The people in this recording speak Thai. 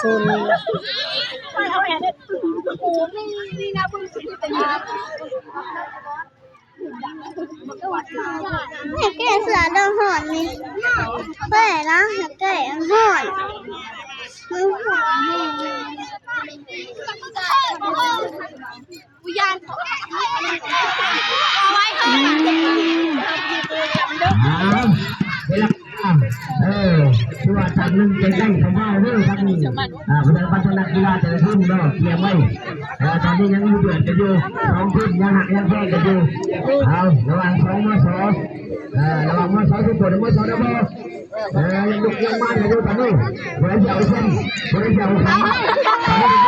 ซูนแก่เสือดงหอนนี่เป้นะแก่หอนมือหัววิญญาณเอาไว้ค่ะตัวทางนึงจะได้คำว่าเรื่องทางนี้พนักพัฒนากีฬาแต่ละทีมเนาะเตรียมไว้ตอนนี้ยังมีเดือดกันอยู่สองทีมยังหักยังแพ้กันอยู่เอาระหว่าง2 ม 2ระหว่างม 2ทุกคนม 2นะพ่อยังดุยังมันอยู่ตอนนี้บริจาคเส้นบริจาคขาเ